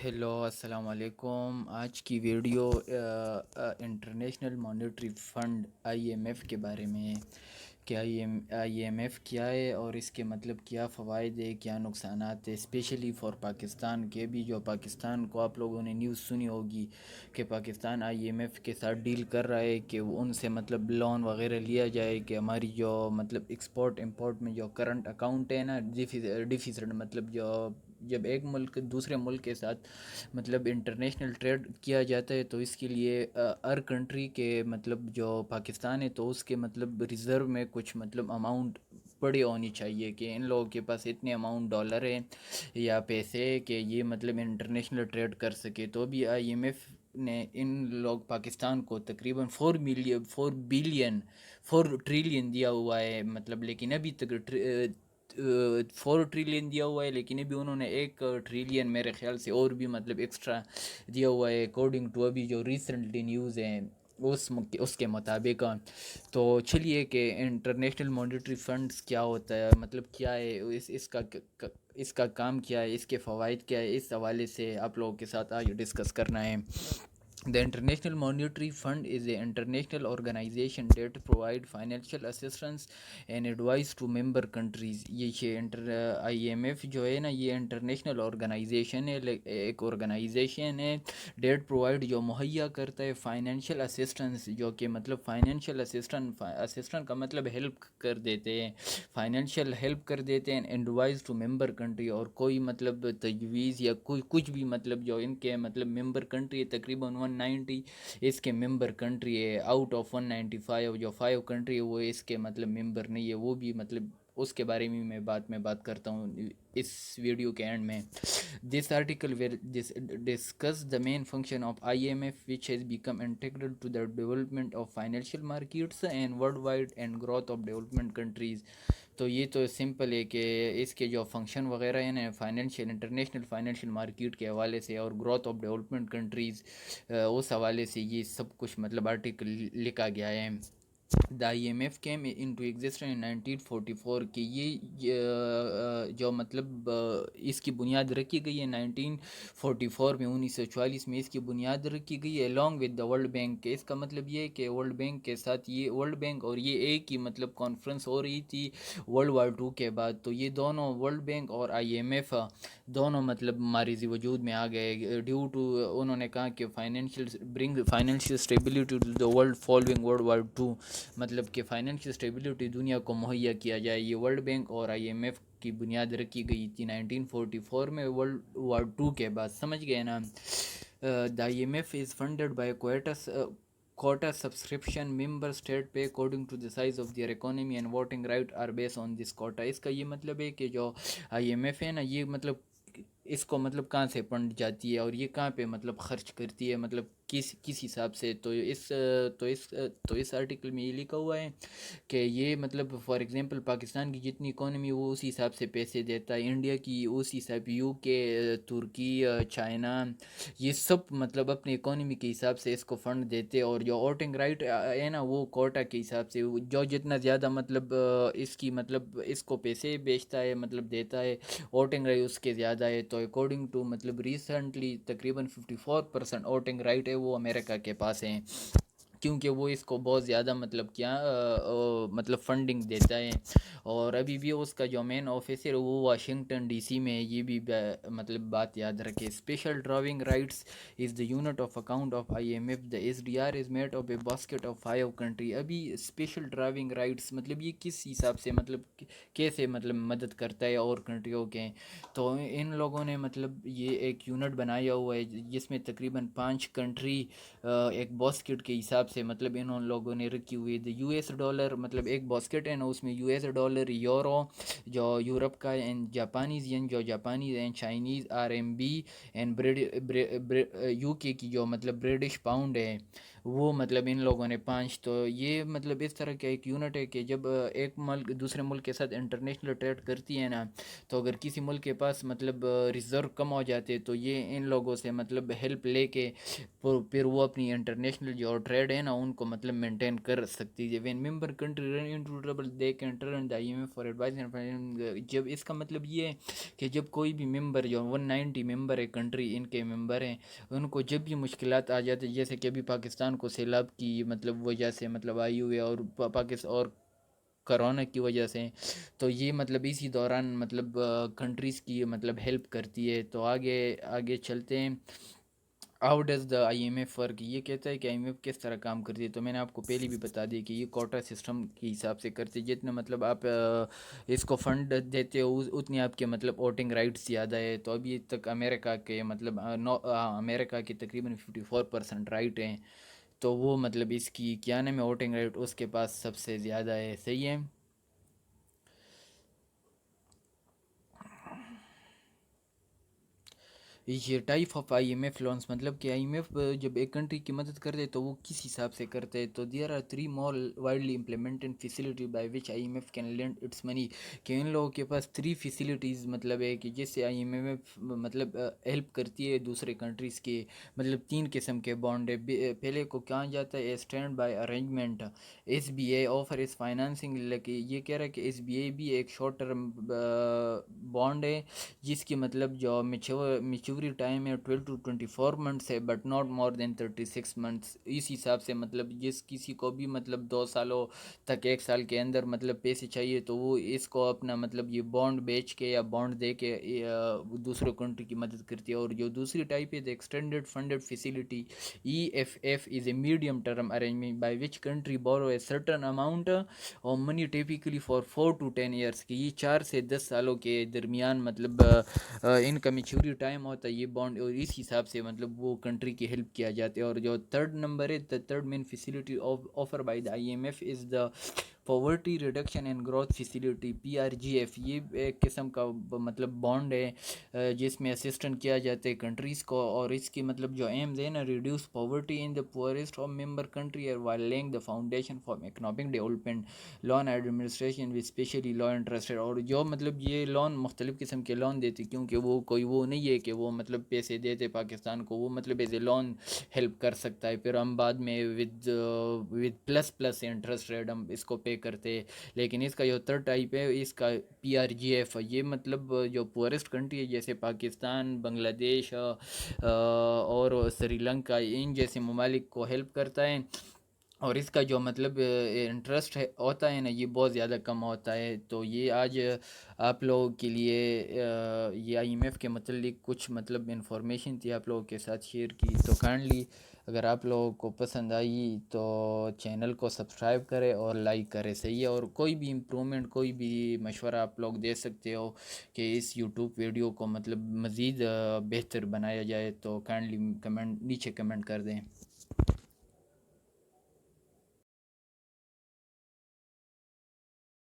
Hello السلام علیکم. آج کی video international monetary fund I M F کے بارے میں ہے کہ آئی ایم ایف کیا ہے اور اس کے مطلب کیا فوائد ہے، کیا نقصانات ہے، اسپیشلی فار پاکستان کے بھی. جو پاکستان کو آپ لوگوں نے نیوز سنی ہوگی کہ پاکستان آئی ایم ایف کے ساتھ ڈیل کر رہا ہے کہ ان سے مطلب لون وغیرہ لیا جائے کہ ہماری جو مطلب ایکسپورٹ امپورٹ میں جو کرنٹ اکاؤنٹ ہے نا، ڈیفیسٹ مطلب جو جب ایک ملک دوسرے ملک کے ساتھ مطلب انٹرنیشنل ٹریڈ کیا جاتا ہے تو اس کے لیے ہر کنٹری کے مطلب جو پاکستان ہے تو اس کے مطلب ریزرو میں کچھ مطلب اماؤنٹ پڑی ہونی چاہیے کہ ان لوگوں کے پاس اتنے اماؤنٹ ڈالر ہیں یا پیسے کہ یہ مطلب انٹرنیشنل ٹریڈ کر سکے. تو بھی آئی ایم ایف نے ان لوگ پاکستان کو تقریباً 4 ٹریلین دیا ہوا ہے مطلب، لیکن ابھی تک 4 ٹریلین دیا ہوا ہے لیکن ابھی انہوں نے 1 ٹریلین میرے خیال سے اور بھی مطلب ایکسٹرا دیا ہوا ہے اکارڈنگ ٹو ابھی جو ریسنٹلی نیوز ہیں اس کے مطابق. تو چلیے کہ انٹرنیشنل مانیٹری فنڈز کیا ہوتا ہے، مطلب کیا ہے، اس کا کام کیا ہے، اس کے فوائد کیا ہے، اس حوالے سے آپ لوگوں کے ساتھ آج ڈسکس کرنا ہے. The International Monetary Fund is an international organization that provide financial assistance and advice to member countries. یہ آئی ایم ایف جو ہے نا، یہ انٹرنیشنل آرگنائزیشن ہے، ایک آرگنائزیشن ہے ڈیٹ پرووائڈ جو مہیا کرتا ہے فائنینشیل اسسٹنس، جو کہ مطلب فائنینشیل اسسٹنٹ کا مطلب ہیلپ کر دیتے ہیں، فائنینشیل ہیلپ کر دیتے ہیں ایڈوائز ٹو ممبر کنٹری. اور کوئی مطلب تجویز یا کوئی کچھ بھی مطلب جو ان کے مطلب ممبر کنٹری تقریباً 190 اس کے ممبر کنٹری ہے آؤٹ آف 195 جو 5 کنٹری ہے وہ اس کے مطلب ممبر نہیں ہے، وہ بھی مطلب اس کے بارے میں بات کرتا ہوں اس ویڈیو کے اینڈ میں. This article discuss the main function of I M F which has become integral to the development of financial markets and world wide and growth of development countries. تو یہ تو سمپل ہے کہ اس کے جو function وغیرہ ہیں نا انٹرنیشنل فائنینشیل مارکیٹ کے حوالے سے اور گروتھ آف ڈیولپمنٹ کنٹریز، اس حوالے سے یہ سب کچھ مطلب آرٹیکل لکھا گیا ہے. The I M F came into existence in 1944 کہ یہ جو مطلب اس کی بنیاد رکھی گئی ہے 1944 میں، 1944 میں اس کی بنیاد رکھی گئی ہے along with the world bank کے. اس کا مطلب یہ ہے کہ ورلڈ بینک کے ساتھ یہ ورلڈ بینک اور یہ ایک ہی مطلب کانفرنس ہو رہی تھی World War II کے بعد. تو یہ دونوں ورلڈ بینک اور آئی ایم ایف دونوں مطلب ماریزی وجود میں آ گئے ڈیو ٹو انہوں نے کہا کہ financial stability to the world following World War II، مطلب کہ فائنینشیل اسٹیبلٹی دنیا کو مہیا کیا جائے. یہ ورلڈ بینک اور آئی ایم ایف کی بنیاد رکھی گئی تھی 1944 میں World War II کے بعد. سمجھ گئے نا. The I M F is funded by quota subscription. member state pay according to the size of their economy and voting right are based on this quota. اس کا یہ مطلب ہے کہ جو آئی ایم ایف ہے نا، یہ مطلب اس کو مطلب کہاں سے فنڈ جاتی ہے اور یہ کہاں پہ مطلب خرچ کرتی ہے، مطلب کس حساب سے. تو اس آرٹیکل میں یہ لکھا ہوا ہے کہ یہ مطلب فار ایگزامپل پاکستان کی جتنی اکانومی وہ اسی حساب سے پیسے دیتا ہے، انڈیا کی اسی حساب، یو کے، ترکی، چائنا، یہ سب مطلب اپنی اکانومی کے حساب سے اس کو فنڈ دیتے. اور جو ووٹنگ رائٹ ہے نا وہ کوٹا کے حساب سے، جو جتنا زیادہ مطلب اس کی مطلب اس کو پیسے بیچتا ہے مطلب دیتا ہے، ووٹنگ رائٹ اس کے زیادہ ہے. تو اکارڈنگ ٹو مطلب ریسنٹلی تقریباً 54% ووٹنگ رائٹ ہے وہ امریکہ کے پاس ہیں، کیونکہ وہ اس کو بہت زیادہ مطلب کیا مطلب فنڈنگ دیتا ہے. اور ابھی بھی اس کا جو مین آفس ہے وہ واشنگٹن ڈی سی میں ہے. یہ بھی مطلب بات یاد رکھے. Special drawing rights is the unit of account of I M F. The S D R is made of a basket of 5 country. ابھی اسپیشل ڈراونگ رائٹس مطلب یہ کس حساب سے مطلب کیسے مطلب مدد کرتا ہے اور کنٹریوں کے. تو ان لوگوں نے مطلب یہ ایک یونٹ بنایا ہوا ہے جس میں تقریباً 5 کنٹری ایک باسکٹ کے حساب سے مطلب انہوں لوگوں نے رکھی ہوئی ہے. یو ایس ڈالر مطلب ایک باسکٹ ہے نا، اس میں یو ایس ڈالر، یورو جو یورپ کا، اینڈ جاپانیز ین جو Japanese, and Chinese R M B, and U K کی جو مطلب برٹش پاؤنڈ ہے وہ مطلب ان لوگوں نے 5. تو یہ مطلب اس طرح کا ایک یونٹ ہے کہ جب ایک ملک دوسرے ملک کے ساتھ انٹرنیشنل ٹریڈ کرتی ہے نا، تو اگر کسی ملک کے پاس مطلب ریزرو کم ہو جاتے تو یہ ان لوگوں سے مطلب ہیلپ لے کے پھر وہ اپنی انٹرنیشنل جو ٹریڈ ہے نا ان کو مطلب مینٹین کر سکتی ہے. When member country run into trouble they can turn the I M F for advice. جب اس کا مطلب یہ ہے کہ جب کوئی بھی ممبر جو 190 ممبر ہے کنٹری ان کے ممبر ہیں، ان کو جب بھی مشکلات آ جاتی جیسے کہ ابھی پاکستان کو سیلاب کی مطلب وجہ سے مطلب آئی ہوئی ہے، اور پاکستان اور کرونا کی وجہ سے، تو یہ مطلب اسی دوران مطلب کنٹریز کی مطلب ہیلپ کرتی ہے. تو آگے آگے چلتے ہیں. How does the I M F work. یہ کہتا ہے کہ آئی ایم ایف کس طرح کام کرتی ہے. تو میں نے آپ کو پہلے بھی بتا دی کہ یہ کوٹا سسٹم کے حساب سے کرتی ہے. جتنا مطلب آپ اس کو فنڈ دیتے ہو اتنی آپ کے مطلب ووٹنگ رائٹس زیادہ ہے. تو ابھی تک امریکہ کے مطلب امریکہ کی تقریباً 54% رائٹ ہیں. تو وہ مطلب اس کی کیا نام ہے ووٹنگ رائٹ اس کے پاس سب سے زیادہ ہے. صحیح ہے. یہ type of I M F loans مطلب کہ آئی ایم ایف جب ایک کنٹری کی مدد کرتے تو وہ کس حساب سے کرتے. تو there are 3 more widely implemented facility by which I M F can lend its money. کہ ان لوگوں کے پاس 3 فیسلٹیز مطلب ہے کہ جس سے آئی ایم ایف مطلب ہیلپ کرتی ہے دوسرے کنٹریز کے. مطلب 3 قسم کے بانڈ ہے. پہلے کو کہا جاتا ہے stand by arrangement. S B a offer is financing. یہ کہہ رہا ہے کہ ایس بی اے بھی ایک شارٹ ٹرم بانڈ ہے جس کی مطلب جو میچوری ٹائم ہے 12 to 24 منتھس ہے but not more than 36 months. اس حساب سے مطلب جس کسی کو بھی مطلب 2 سالوں تک 1 سال کے اندر مطلب پیسے چاہیے تو وہ اس کو اپنا مطلب یہ بانڈ بیچ کے یا بانڈ دے کے دوسرے کنٹری کی مدد کرتی ہے. اور جو دوسری ٹائپ ہے extended funded facility E F F is a medium term arrangement by which country borrow a certain amount اور money typically for 4 to 10 years. کی یہ 4 سے 10 سالوں کے درمیان مطلب ان کا میچوری ٹائم ہوتا ہے یہ بانڈ. اور اس حساب سے مطلب وہ کنٹری کی ہیلپ کیا جاتا ہے. اور جو تھرڈ نمبر ہے third main facility offer by the I M F is the poverty reduction and growth facility P R G F. یہ ایک قسم کا مطلب بانڈ ہے جس میں اسسٹنٹ کیا جاتا ہے کنٹریز کو. اور اس کی مطلب جو ایمز ہے نا reduce poverty in the poorest of member country while laying the foundation for economic development. Loan administration which specially low interested. اور جو مطلب یہ لون مختلف قسم کے لون دیتی کیونکہ وہ کوئی وہ نہیں ہے کہ وہ مطلب پیسے دیتے پاکستان کو. وہ مطلب ایز اے لون ہیلپ کر سکتا ہے. پھر ہم بعد میں ود پلس انٹرسٹ ریٹ ہم اس کو پے کرتے. لیکن اس کا جو تھرڈ ٹائپ ہے اس کا پی آر جی ایف یہ مطلب جو پورسٹ کنٹری ہے جیسے پاکستان بنگلہ دیش اور سری لنکا ان جیسے ممالک کو ہیلپ کرتا ہے. اور اس کا جو مطلب انٹرسٹ ہوتا ہے نا یہ بہت زیادہ کم ہوتا ہے. تو یہ آج آپ لوگوں کے لیے یہ آئی ایم ایف کے متعلق کچھ مطلب انفارمیشن تھی آپ لوگوں کے ساتھ شیئر کی. تو کائنڈلی اگر آپ لوگوں کو پسند آئی تو چینل کو سبسکرائب کرے اور لائک کرے. صحیح ہے. اور کوئی بھی امپرومنٹ کوئی بھی مشورہ آپ لوگ دے سکتے ہو کہ اس یوٹیوب ویڈیو کو مطلب مزید بہتر بنایا جائے تو کائنڈلی کمنٹ نیچے کمنٹ کر دیں.